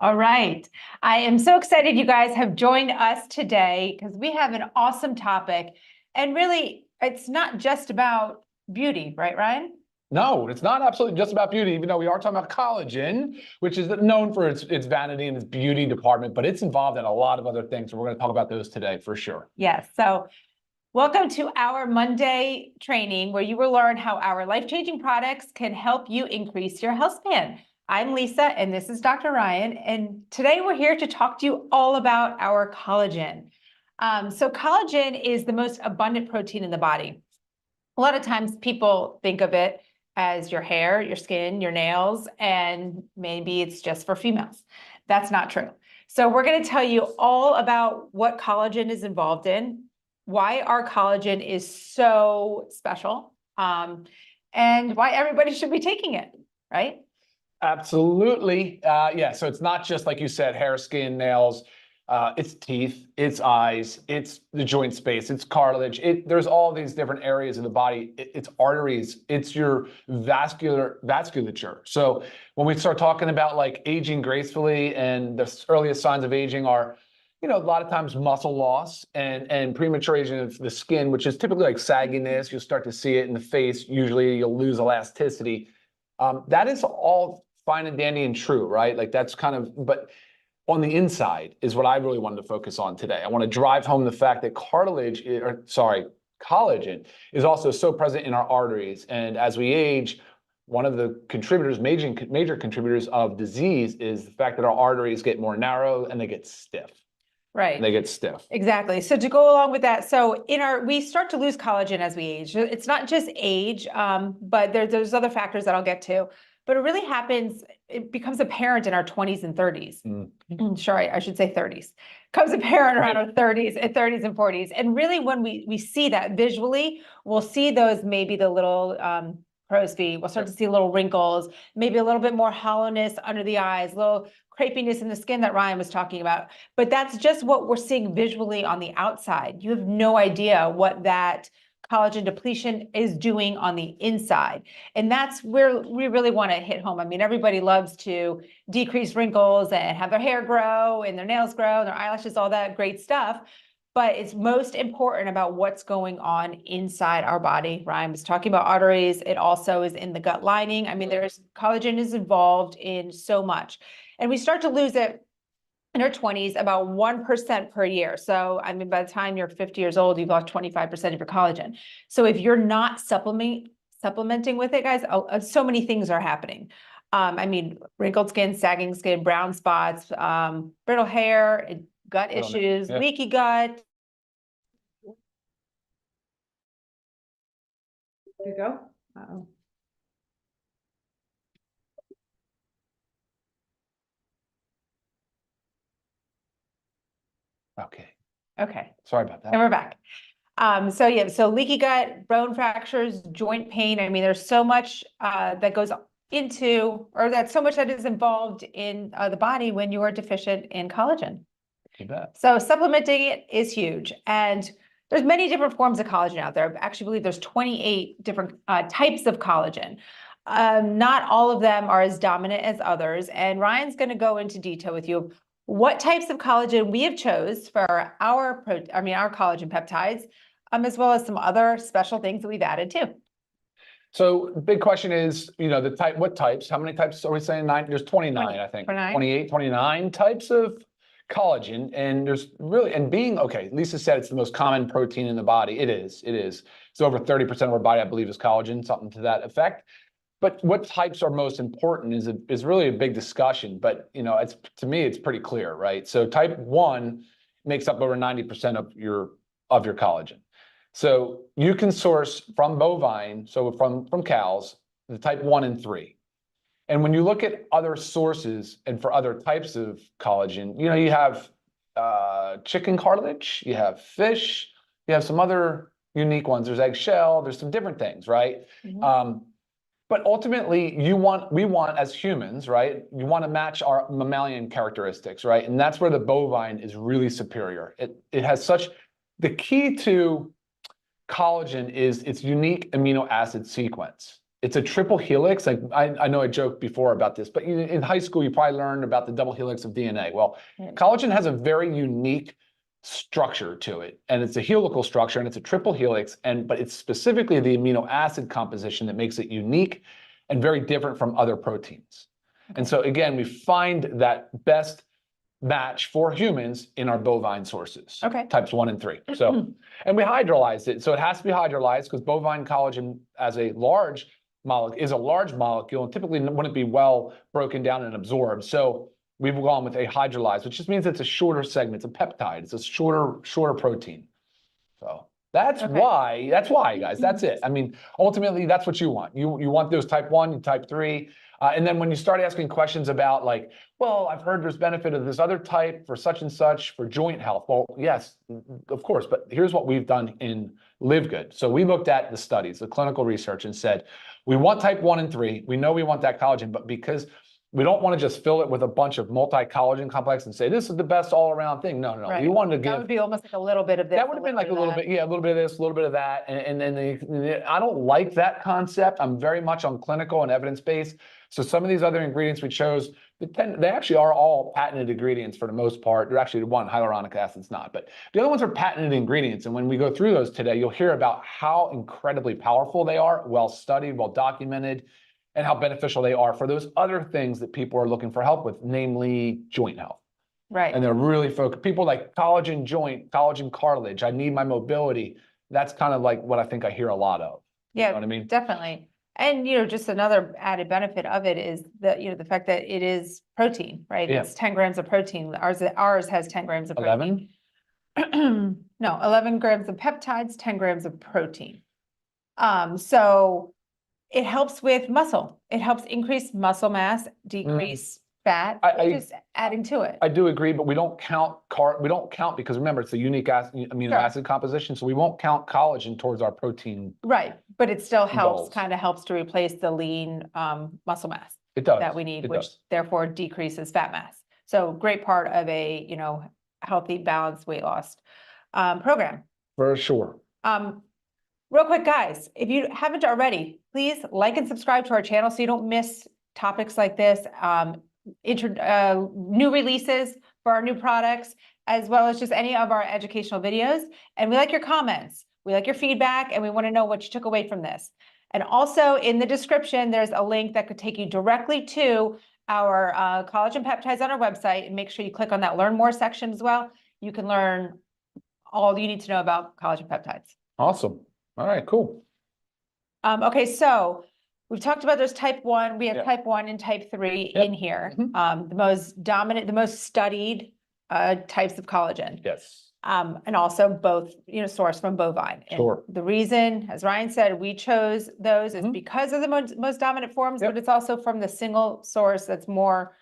All right. I am so excited you guys have joined us today because we have an awesome topic. And really, it's not just about beauty, right, Ryan? No, it's not absolutely just about beauty, even though we are talking about collagen, which is known for its vanity and its beauty department, but it's involved in a lot of other things. So we're going to talk about those today for sure. Yes. So welcome to our Monday training where you will learn how our life-changing products can help you increase your health span. I'm Lisa, and this is Dr. Ryan, and today we're here to talk to you all about our collagen. So collagen is the most abundant protein in the body. A lot of times people think of it as your hair, your skin, your nails, and maybe it's just for females. That's not true. So we're going to tell you all about what collagen is involved in, why our collagen is so special, and why everybody should be taking it, right? Absolutely. Yeah. So it's not just like you said, hair, skin, nails. It's teeth, it's eyes, it's the joint space, it's cartilage. There's all these different areas of the body. It's arteries, it's your vasculature. So when we start talking about like aging gracefully, and the earliest signs of aging are, a lot of times muscle loss and premature aging of the skin, which is typically like sagginess. You'll start to see it in the face. Usually you'll lose elasticity. That is all fine and dandy and true, right? Like that's kind of, but on the inside is what I really wanted to focus on today. I want to drive home the fact that collagen is also so present in our arteries. And as we age, one of the contributors, major contributors of disease is the fact that our arteries get more narrow and they get stiff. Right. They get stiff. Exactly. So to go along with that, so we start to lose collagen as we age. It's not just age, but there's other factors that I'll get to. But it really happens, it becomes apparent in our 20s and 30s. Sorry, I should say 30s. Comes apparent around our 30s and 40s. And really when we see that visually, we'll see those, maybe the little crow's feet. We'll start to see little wrinkles, maybe a little bit more hollowness under the eyes, little crepiness in the skin that Ryan was talking about. But that's just what we're seeing visually on the outside. You have no idea what that collagen depletion is doing on the inside. And that's where we really want to hit home. I mean, everybody loves to decrease wrinkles and have their hair grow and their nails grow and their eyelashes, all that great stuff. But it's most important about what's going on inside our body. Ryan was talking about arteries. It also is in the gut lining. I mean, collagen is involved in so much. And we start to lose it in our 20s, about 1% per year. So, I mean, by the time you're 50 years old, you've lost 25% of your collagen. So if you're not supplementing with it, guys, so many things are happening. I mean, wrinkled skin, sagging skin, brown spots, brittle hair, gut issues, leaky gut. There you go. Uh-oh. Okay. Sorry about that. And we're back. So leaky gut, bone fractures, joint pain. I mean, there's so much that goes into, or that's so much that is involved in the body when you are deficient in collagen. You bet. So supplementing it is huge. And there's many different forms of collagen out there. I actually believe there's 28 different types of collagen. Not all of them are as dominant as others. And Ryan's going to go into detail with you what types of collagen we have chose for our collagen peptides, as well as some other special things that we've added too. So the big question is, what types? How many types are we saying? 9? There's 29, I think. 28, 29 types of collagen. And there's really, and Lisa said it's the most common protein in the body. It is. It's over 30% of our body, I believe, is collagen, something to that effect. But what types are most important is really a big discussion. But to me, it's pretty clear, right? So type 1 makes up over 90% of your collagen. So you can source from bovine, so from cows, the type 1 and 3. And when you look at other sources and for other types of collagen, you have chicken cartilage, you have fish, you have some other unique ones. There's eggshell, there's some different things, right? Mm-hmm. But ultimately, we want as humans, right? You want to match our mammalian characteristics, right? And that's where the bovine is really superior. It has the key to collagen is its unique amino acid sequence. It's a triple helix. Like I know I joked before about this, but in high school, you probably learned about the double helix of DNA. Well, collagen has a very unique structure to it, and it's a helical structure, and it's a triple helix, but it's specifically the amino acid composition that makes it unique and very different from other proteins. And so again, we find that best match for humans in our bovine sources, types 1 and 3. So, and we hydrolyzed it. So it has to be hydrolyzed because bovine collagen as a large molecule is a large molecule and typically wouldn't be well broken down and absorbed. So we've gone with a hydrolyzed, which just means it's a shorter segment. It's a peptide. It's a shorter protein. So that's why, guys, that's it. I mean, ultimately, that's what you want. You want those type 1, type 3. And then when you start asking questions about like, well, I've heard there's benefit of this other type for such and such for joint health. Well, yes, of course. But here's what we've done in Livegood. So we looked at the studies, the clinical research, and said, we want type 1 and 3. We know we want that collagen, but because we don't want to just fill it with a bunch of multi-collagen complex and say, this is the best all-around thing. No. We wanted to give... That would be almost like a little bit of this. That would have been like a little bit, yeah, a little bit of this, a little bit of that. And then I don't like that concept. I'm very much on clinical and evidence-based. So some of these other ingredients we chose, they actually are all patented ingredients for the most part. They're actually one, hyaluronic acid's not, but the other ones are patented ingredients. And when we go through those today, you'll hear about how incredibly powerful they are, well-studied, well-documented, and how beneficial they are for those other things that people are looking for help with, namely joint health. Right. And they're really focused. People like collagen joint, collagen cartilage. I need my mobility. That's kind of like what I think I hear a lot of. Yeah, you know what I mean? Definitely. And, just another added benefit of it is that, the fact that it is protein, right? Yeah. It's 10 grams of protein. Ours has 10 grams of 11? protein. No, 11 grams of peptides, 10 grams of protein. So it helps with muscle. It helps increase muscle mass, decrease fat, just adding to it. I do agree, but we don't count because remember, it's a unique amino acid composition, so we won't count collagen towards our protein. Right, but it still goals. kind of helps to replace the lean muscle mass. It does. That we need, which therefore decreases fat mass. So great part of a, healthy, balanced weight loss program. For sure. Real quick, guys, if you haven't already, please like and subscribe to our channel so you don't miss topics like this, new releases for our new products, as well as just any of our educational videos. And we like your comments, we like your feedback, and we want to know what you took away from this. And also in the description, there's a link that could take you directly to our collagen peptides on our website, and make sure you click on that Learn More section as well. You can learn all you need to know about collagen peptides. Awesome. All right, cool. Okay, so we've talked about those type 1. We have type 1 and type 3 in here. The most dominant, the most studied types of collagen. Yes. And also both, sourced from bovine. And the reason, as Ryan said, we chose those is because of the most dominant forms, but it's also from the single source that's more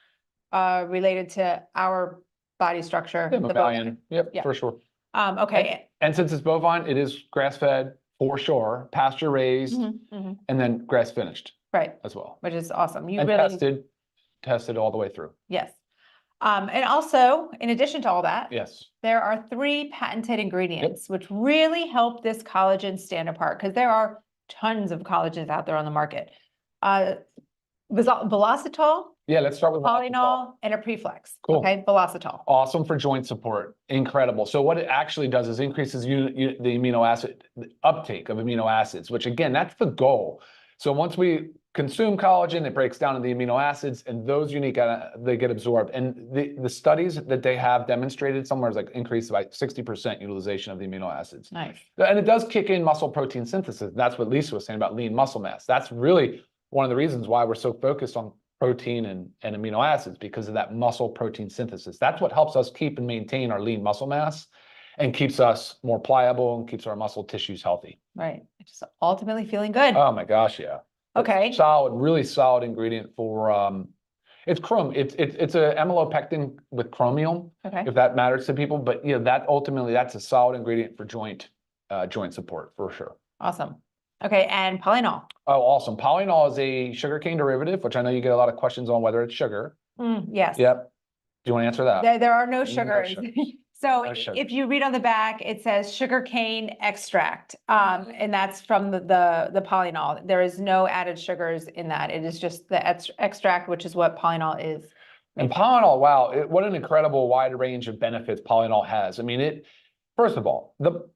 related to our body structure. The bovine. Yep, for sure. Okay. And since it's bovine, it is grass-fed for sure, pasture raised, and then grass finished. Right. As well. Which is awesome. Tested all the way through. Yes. And also, in addition to all that, yes, there are 3 patented ingredients, which really help this collagen stand apart, because there are tons of collagens out there on the market. Velocitol. Yeah, let's start with polynol and a preflex. Cool. Okay, velocitol. Awesome for joint support. Incredible. So what it actually does is increases the amino acid uptake of amino acids, which again, that's the goal. So once we consume collagen, it breaks down into the amino acids, and those unique, they get absorbed. And the studies that they have demonstrated somewhere is like increased by 60% utilization of the amino acids. Nice. And it does kick in muscle protein synthesis. That's what Lisa was saying about lean muscle mass. That's really one of the reasons why we're so focused on protein and amino acids, because of that muscle protein synthesis. That's what helps us keep and maintain our lean muscle mass and keeps us more pliable and keeps our muscle tissues healthy. Right. Just ultimately feeling good. Oh my gosh, yeah. Okay. Solid, really solid ingredient for it's a amylopectin with chromium, if that matters to people. But that's a solid ingredient for joint support for sure. Awesome. Okay, and polynol. Oh, awesome. Polynol is a sugarcane derivative, which I know you get a lot of questions on whether it's sugar. Yes. Yep. Do you want to answer that? There are no sugars. So No sugar. if you read on the back, it says sugarcane extract, and that's from the polynol. There is no added sugars in that. It is just the extract, which is what polynol is. And polynol, wow, what an incredible wide range of benefits polynol has. I mean, first of all, the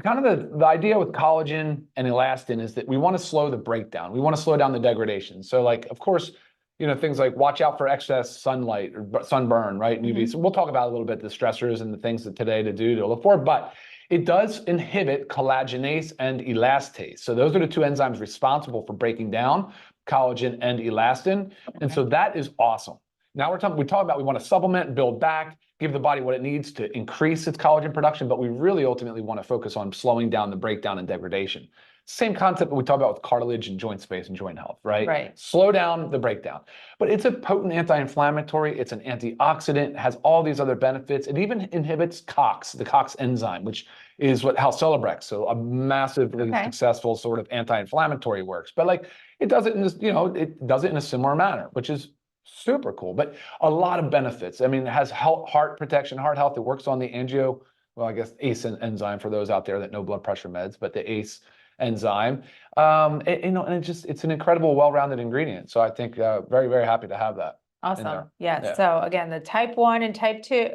kind of the idea with collagen and elastin is that we want to slow the breakdown. We want to slow down the degradation. So like, of course, things like watch out for excess sunlight or sunburn, right? UV. So we'll talk about a little bit the stressors and the things that today to do to look for, but it does inhibit collagenase and elastase. So those are the two enzymes responsible for breaking down collagen and elastin. And so that is awesome. Now we talk about we want to supplement, build back, give the body what it needs to increase its collagen production, but we really ultimately want to focus on slowing down the breakdown and degradation. Same concept that we talk about with cartilage and joint space and joint health, right? Right. Slow down the breakdown. But it's a potent anti-inflammatory, it's an antioxidant, it has all these other benefits. It even inhibits COX, the COX enzyme, which is how Celebrex, so a massively successful sort of anti-inflammatory works. But like it does it in this, it does it in a similar manner, which is super cool, but a lot of benefits. I mean, it has heart protection, heart health. It works on the ACE enzyme for those out there that know blood pressure meds, but the ACE enzyme. And it's an incredible, well-rounded ingredient. So I think very, very happy to have that. Awesome. Yes. Yeah. So again, the type 1 and type 2,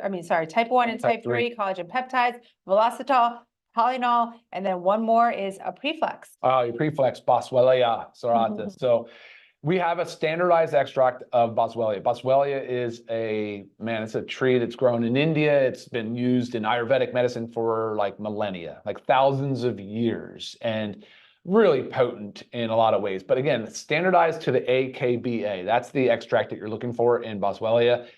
type 1 and type 3 collagen peptides, velocitol, polynol, and then one more is a preflex. Your preflex, Boswellia serrata. So we have a standardized extract of Boswellia. Boswellia is it's a tree that's grown in India. It's been used in Ayurvedic medicine for like millennia, like thousands of years, and really potent in a lot of ways. But again, it's standardized to the AKBA. That's the extract that you're looking for in Boswellia.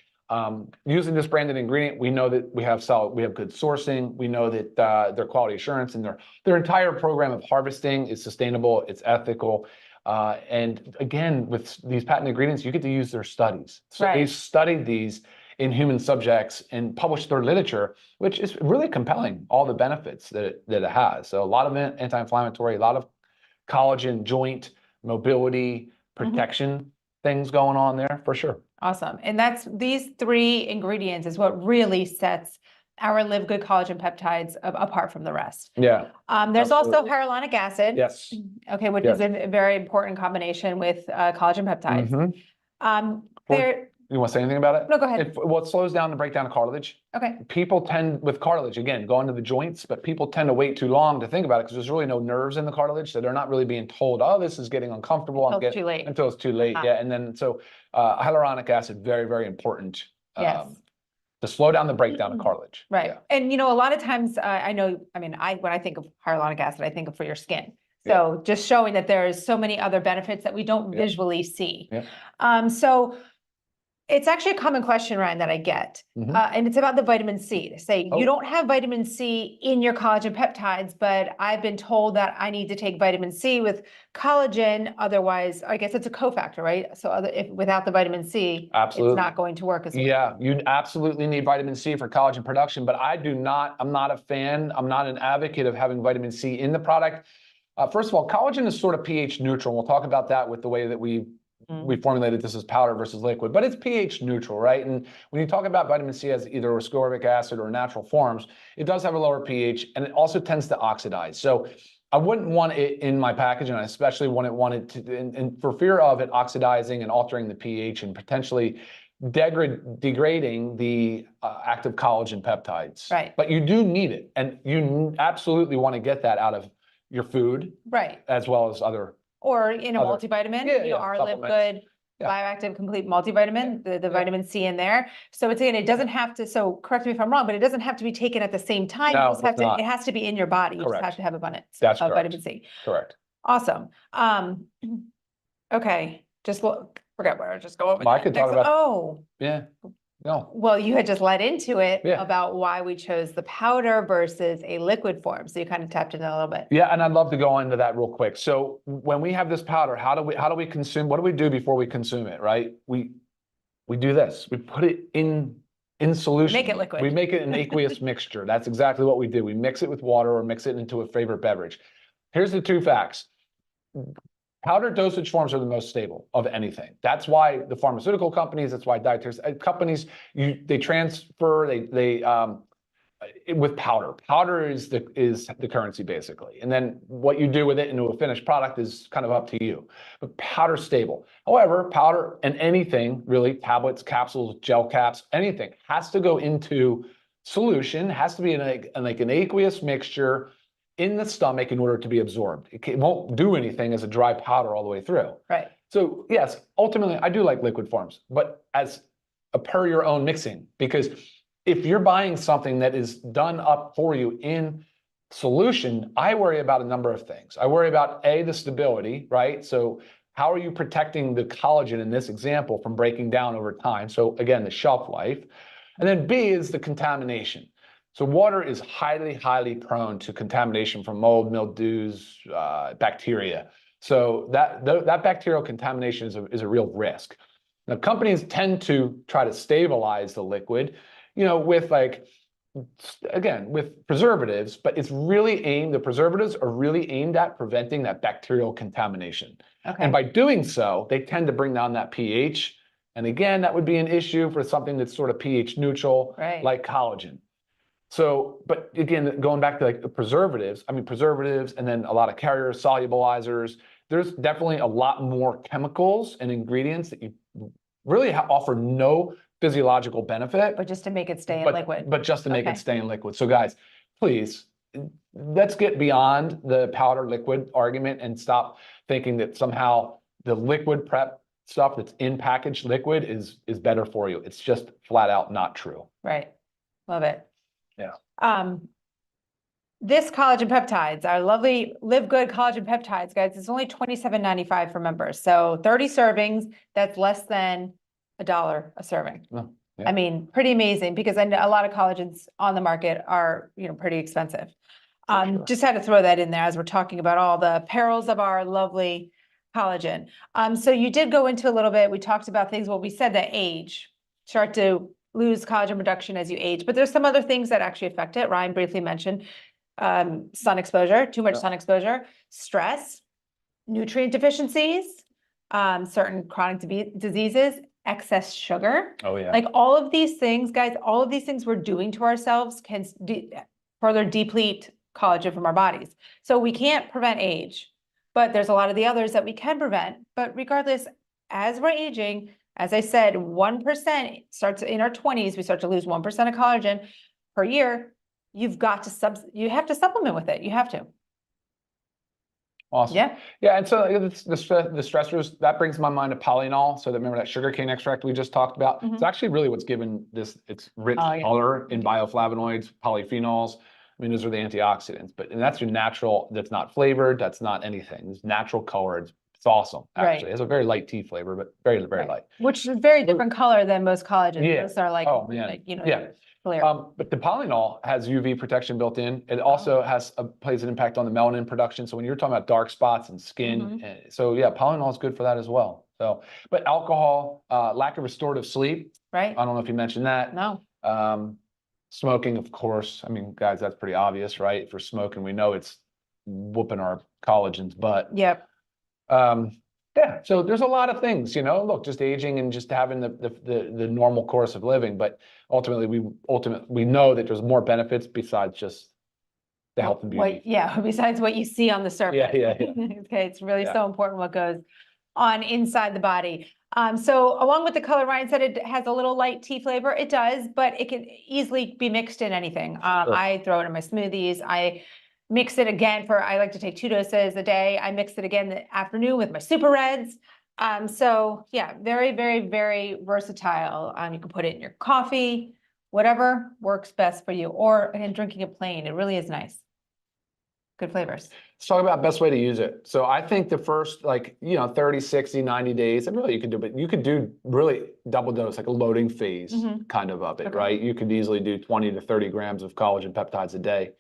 Using this branded ingredient, we know that we have good sourcing. We know that their quality assurance and their entire program of harvesting is sustainable. It's ethical. And again, with these patent ingredients, you get to use their studies. So they studied these in human subjects and published their literature, which is really compelling, all the benefits that it has. So a lot of anti-inflammatory, a lot of collagen, joint, mobility, protection things going on there for sure. Awesome. And these three ingredients is what really sets our Livegood collagen peptides apart from the rest. Yeah. There's also hyaluronic acid. Yes. Okay, which is a very important combination with collagen peptides. You want to say anything about it? No, go ahead. It slows down the breakdown of cartilage. Okay. People tend, with cartilage, again, going to the joints, but people tend to wait too long to think about it because there's really no nerves in the cartilage. So they're not really being told, oh, this is getting uncomfortable. Until it's too late. Until it's too late. Yeah. And then, so hyaluronic acid, very, very important. Yes. To slow down the breakdown of cartilage. Right. Yeah. And, a lot of times when I think of hyaluronic acid, I think of for your skin. So just showing that there's so many other benefits that we don't visually see. Yeah. So it's actually a common question, Ryan, that I get, and it's about the vitamin C. They say, you don't have vitamin C in your collagen peptides, but I've been told that I need to take vitamin C with collagen. Otherwise, I guess it's a cofactor, right? So without the vitamin C, it's not going to work as well. Yeah, you absolutely need vitamin C for collagen production, but I'm not a fan. I'm not an advocate of having vitamin C in the product. First of all, collagen is sort of pH neutral. We'll talk about that with the way that we formulated this as powder versus liquid, but it's pH neutral, right? And when you talk about vitamin C as either ascorbic acid or natural forms, it does have a lower pH and it also tends to oxidize. So I wouldn't want it in my package, and I especially wouldn't want it to, and for fear of it oxidizing and altering the pH and potentially degrading the active collagen peptides. Right. But you do need it, and you absolutely want to get that out of your food, right, as well as other. Or in a multivitamin, our Livegood Bioactive Complete Multivitamin, the vitamin C in there. So it doesn't have to, so correct me if I'm wrong, but it doesn't have to be taken at the same time. No, it has to be in your body. You just have to have abundance of vitamin C. Correct. Awesome. Okay, forget where I was just going with I could talk about. Yeah. No. Well, you had just led into it about why we chose the powder versus a liquid form. So you kind of tapped into a little bit. Yeah, and I'd love to go into that real quick. So when we have this powder, how do we consume? What do we do before we consume it? Right? We do this. We put it in solution. Make it liquid. We make it an aqueous mixture. That's exactly what we do. We mix it with water or mix it into a favorite beverage. Here's the two facts. Powder dosage forms are the most stable of anything. That's why the pharmaceutical companies, that's why dietary companies, they transfer, with powder. Powder is the currency basically. And then what you do with it into a finished product is kind of up to you. But powder's stable. However, powder and anything really, tablets, capsules, gel caps, anything has to go into solution, has to be in like an aqueous mixture in the stomach in order to be absorbed. It won't do anything as a dry powder all the way through. Right. So yes, ultimately I do like liquid forms, but as a per your own mixing, because if you're buying something that is done up for you in solution, I worry about a number of things. I worry about the stability, right? So how are you protecting the collagen in this example from breaking down over time? So again, the shelf life. And then B is the contamination. So water is highly, highly prone to contamination from mold, mildews, bacteria. So that bacterial contamination is a real risk. Now, companies tend to try to stabilize the liquid, with with preservatives, but the preservatives are really aimed at preventing that bacterial contamination. Okay. And by doing so, they tend to bring down that pH. And again, that would be an issue for something that's sort of pH neutral, right, like collagen. So, but again, going back to like the preservatives, and then a lot of carriers, solubilizers, there's definitely a lot more chemicals and ingredients that you really offer no physiological benefit. But just to make it stay in liquid. But just to make it stay in liquid. So guys, please, let's get beyond the powder liquid argument and stop thinking that somehow the liquid prep stuff that's in packaged liquid is better for you. It's just flat out not true. Right. Love it. Yeah. This collagen peptides, our lovely Livegood collagen peptides, guys, it's only $27.95 for members. So 30 servings, that's less than $1 a serving. Oh, yeah. I mean, pretty amazing, because I know a lot of collagens on the market are, pretty expensive. Sure. Just had to throw that in there as we're talking about all the perils of our lovely collagen. So you did go into a little bit, we talked about things, well, we said that age, start to lose collagen production as you age, but there's some other things that actually affect it. Ryan briefly mentioned sun exposure, too much sun exposure, stress, nutrient deficiencies, certain chronic diseases, excess sugar. Oh yeah. Like all of these things, guys, all of these things we're doing to ourselves can further deplete collagen from our bodies. So we can't prevent age, but there's a lot of the others that we can prevent. But regardless, as we're aging, as I said, 1% starts in our 20s, we start to lose 1% of collagen per year. You've got to you have to supplement with it. You have to. Awesome. Yeah. Yeah. And so the stressors, that brings my mind to polyol. So remember that sugarcane extract we just talked about? Mm-hmm. It's actually really what's given this its rich Oh, yeah. color in bioflavonoids, polyphenols. I mean, those are the antioxidants, and that's your natural, that's not flavored, that's not anything. It's natural color. It's awesome, actually. Right. It has a very light tea flavor, but very, very light. Which is a very different color than most collagens. Yeah. Those are like, oh, man. yeah. Clear. But the polyol has UV protection built in. It also plays an impact on the melanin production. So when you're talking about dark spots and skin, so yeah, polyol is good for that as well. So, but alcohol, lack of restorative sleep. Right. I don't know if you mentioned that. No. Smoking, of course. I mean, guys, that's pretty obvious, right? For smoking, we know it's whooping our collagen's butt. Yep. Yeah, so there's a lot of things, look, just aging and just having the normal course of living, but ultimately we know that there's more benefits besides just the health and beauty. Besides what you see on the surface. Yeah. Okay, it's really so important what goes on inside the body. So along with the color, Ryan said it has a little light tea flavor. It does, but it can easily be mixed in anything. Sure. I throw it in my smoothies. I mix it again I like to take 2 doses a day. I mix it again in the afternoon with my super reds. So yeah, very, very, very versatile. You can put it in your coffee, whatever works best for you, or again, drinking it plain. It really is nice. Good flavors. Let's talk about best way to use it. So I think the first 30, 60, 90 days, and really you could do really double dose, like a loading phase kind of it, right? You could easily do 20 to 30 grams of collagen peptides a day.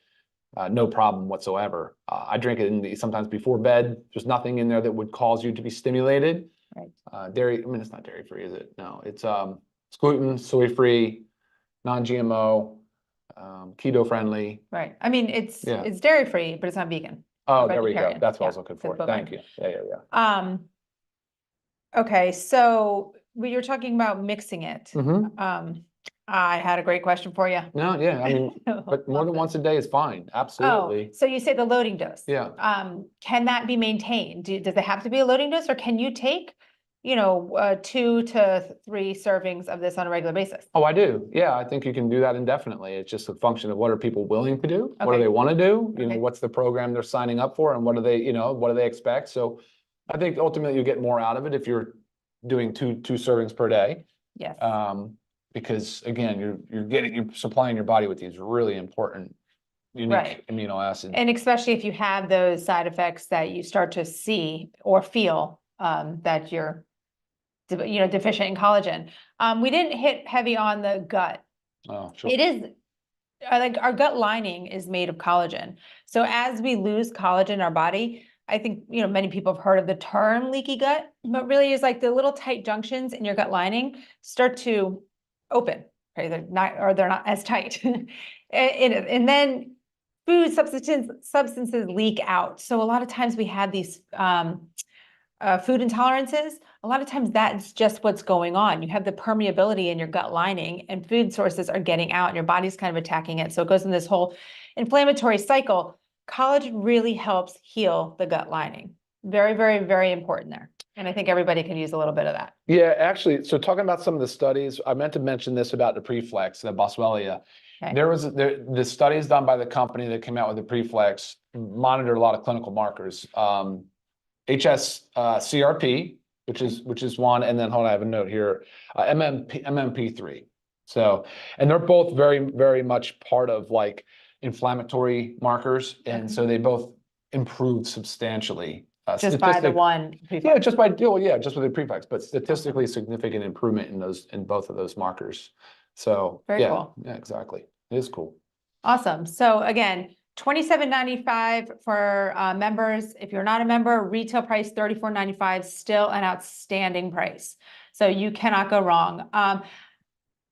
No problem whatsoever. I drink it sometimes before bed. There's nothing in there that would cause you to be stimulated. Right. Dairy, it's not dairy free, is it? No, it's gluten, soy free, non-GMO, keto friendly. Right. I mean, it's dairy free, but it's not vegan. Oh, there we go. That's what I was looking for. Thank you. Yeah. Okay, so we were talking about mixing it. I had a great question for you. No, yeah, I mean, but more than once a day is fine, absolutely. So you say the loading dose. Yeah. Can that be maintained? Does it have to be a loading dose, or can you take, 2 to 3 servings of this on a regular basis? Oh, I do. Yeah, I think you can do that indefinitely. It's just a function of what are people willing to do? What do Okay. they want to do? Okay. What's the program they're signing up for, and what do they, what do they expect? So I think ultimately you get more out of it if you're doing two servings per day. Yes. Because again, you're supplying your body with these really important, unique amino acids. And especially if you have those side effects that you start to see or feel that you're deficient in collagen. We didn't hit heavy on the gut. Oh, sure. It is like our gut lining is made of collagen. So as we lose collagen in our body, I think, many people have heard of the term leaky gut, but really is like the little tight junctions in your gut lining start to open, okay? They're not as tight. And then food substances leak out. So a lot of times we have these food intolerances. A lot of times that's just what's going on. You have the permeability in your gut lining, and food sources are getting out and your body's kind of attacking it. So it goes in this whole inflammatory cycle. Collagen really helps heal the gut lining. Very, very, very important there. And I think everybody can use a little bit of that. Yeah, actually, so talking about some of the studies, I meant to mention this about the Preflex, the Boswellia. Okay. There was the studies done by the company that came out with the Preflex monitored a lot of clinical markers. HSCRP, which is one, and then hold on, I have a note here, MMP3. So, and they're both very, very much part of like inflammatory markers, and so they both improved substantially. Just by the one Preflex. Yeah, just with the Preflex, but statistically significant improvement in both of those markers. So Very cool. Yeah, exactly. It is cool. Awesome. So again, $27.95 for members. If you're not a member, retail price $34.95, still an outstanding price. So you cannot go wrong.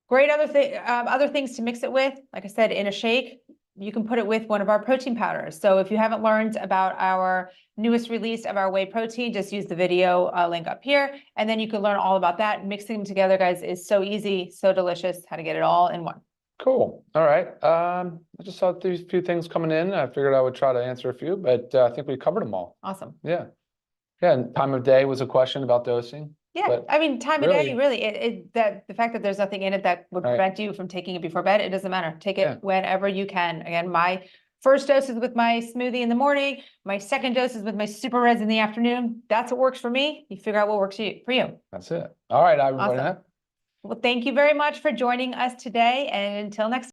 Great other things to mix it with. Like I said, in a shake, you can put it with one of our protein powders. So if you haven't learned about our newest release of our whey protein, just use the video link up here, and then you can learn all about that. Mixing them together, guys, is so easy, so delicious. How to get it all in one. Cool. All right. I just saw these few things coming in. I figured I would try to answer a few, but I think we covered them all. Awesome. Yeah. Yeah. And time of day was a question about dosing. Yeah. I mean, time of day, really, the fact that there's nothing in it that would prevent you from taking it before bed, it doesn't matter. Take it whenever you can. Again, my first dose is with my smoothie in the morning. My second dose is with my super reds in the afternoon. That's what works for me. You figure out what works for you. That's it. All right, everybody. Awesome. Well, thank you very much for joining us today, and until next